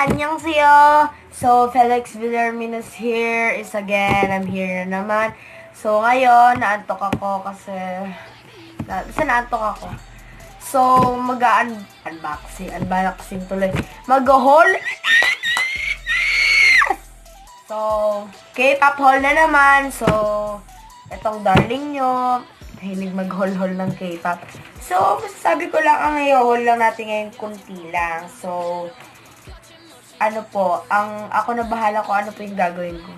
Annyeonghaseyo! So, Felix Villarminus here is again. I'm here na naman. So, ngayon, naantok ako kasi... Basta naantok ako. So, unboxing tuloy. Mag-haul! So, K-pop haul na naman. So, itong darling nyo, hilig mag-haul-haul ng K-pop. So, sabi ko lang, ang i-haul lang natin ngayon kunti lang. So, ako na bahala kung ano po yung gagawin ko.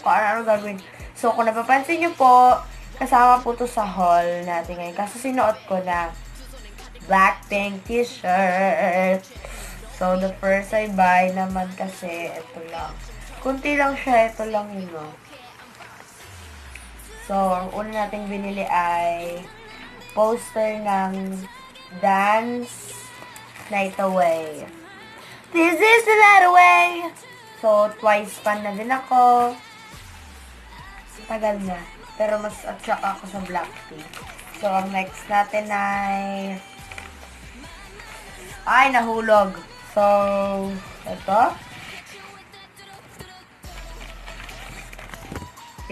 Kung ano gagawin. So, kung napapansin nyo po, kasama po to sa haul natin ngayon. Kasi sinuot ko na Blackpink t-shirt. So, the first I buy naman kasi, ito lang. Kunti lang siya, ito lang yun, no? So, ang una nating binili ay poster ng Dance Night Away. This is the night away! So, twice fan na din ako. Tagal na. Pero mas attract ako sa Blackpink. So, ang next natin ay nahulog. So, ito.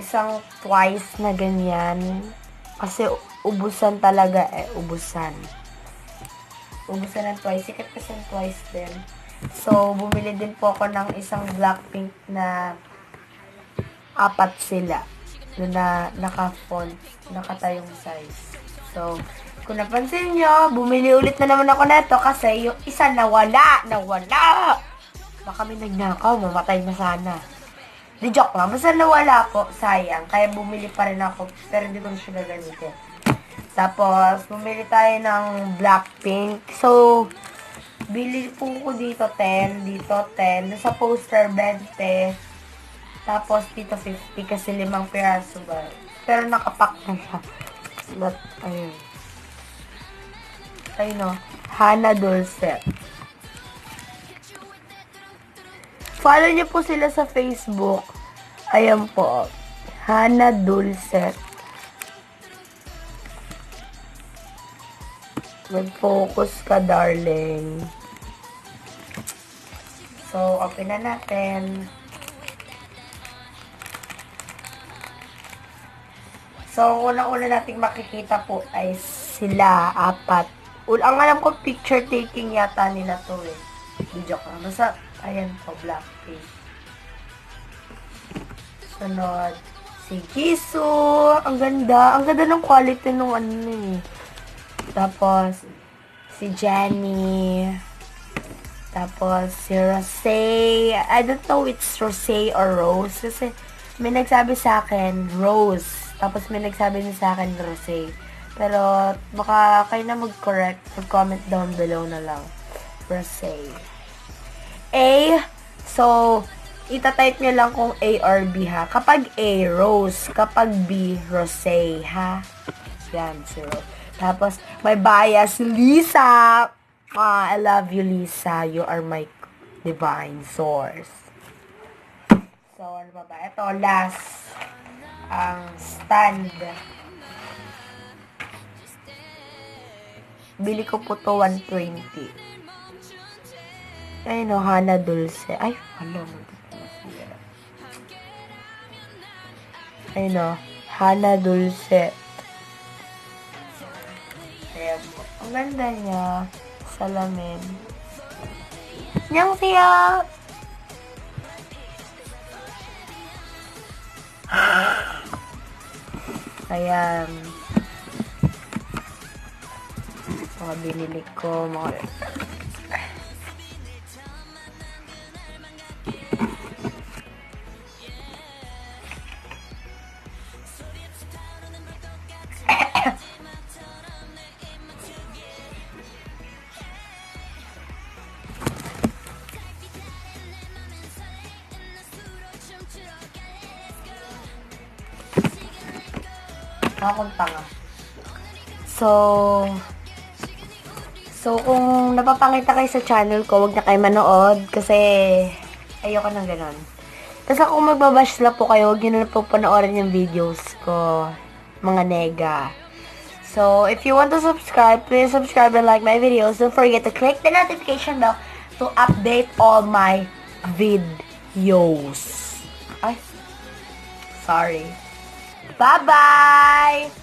Isang twice na ganyan. Kasi ubusan talaga ubusan. Ubusan ng twice. Sikat kasi ng twice din. So, bumili din po ako ng isang Blackpink na 4 sila. Doon na naka-font, nakatayong size. So, kung napansin nyo, bumili ulit na naman ako neto kasi yung isa nawala. Baka may nagnakaw, mamatay na sana. Di joke lang, basta nawala po, sayang. Kaya bumili pa rin ako, pero hindi ko na siya gagamitin. Tapos, bumili tayo ng Blackpink. So, bili po ko dito 10, dito 10. Sa poster 20. Tapos dito 50 kasi 5 piraso ba. Pero nakapack na siya. But, ayun. Ayun o. Hana Dulce. Follow niyo po sila sa Facebook. Ayan po. Hana Dulce. Mag-focus ka, darling. So, open na natin. So, unang-una nating makikita po ay sila, 4. Ang alam ko, picture taking yata nila to eh. Video ka. Basta, ayan po, Blackpink. Sunod, si Jisoo. Ang ganda. Ang ganda ng quality nung ano eh. Tapos, si Jennie. Tapos, si Rosé. I don't know it's Rosé or Rose. Kasi, may nagsabi sa akin, Rose. Tapos, may nagsabi din sa akin, Rosé. Pero, baka kayo na mag-correct. Mag-comment down below na lang. Rosé. A. So, itatype nyo lang kung A or B, ha? Kapag A, Rose. Kapag B, Rosé, ha? Yan, si Rose. Tapos, may bias, Lisa. I love you, Lisa. You are my divine source. So, ano ba ba? Ito, last. Ang stand. Bili ko po to 120. Ay, no, Hana Dulce. Ay, hello. Ay, no, Hana Dulce. Ayan po. Ang ganda niya. Salamin. Annyeonghaseyo! Ayan. Mga binili ko. Akong tanga. So, kung napapangita kayo sa channel ko, huwag na kayo manood kasi ayoko nang ganon. Tapos kung magbabash lang po kayo, huwag nyo na po panoorin yung videos ko. Mga nega. So, if you want to subscribe, please subscribe and like my videos. Don't forget to click the notification bell to update all my videos. Ay, sorry. Bye-bye!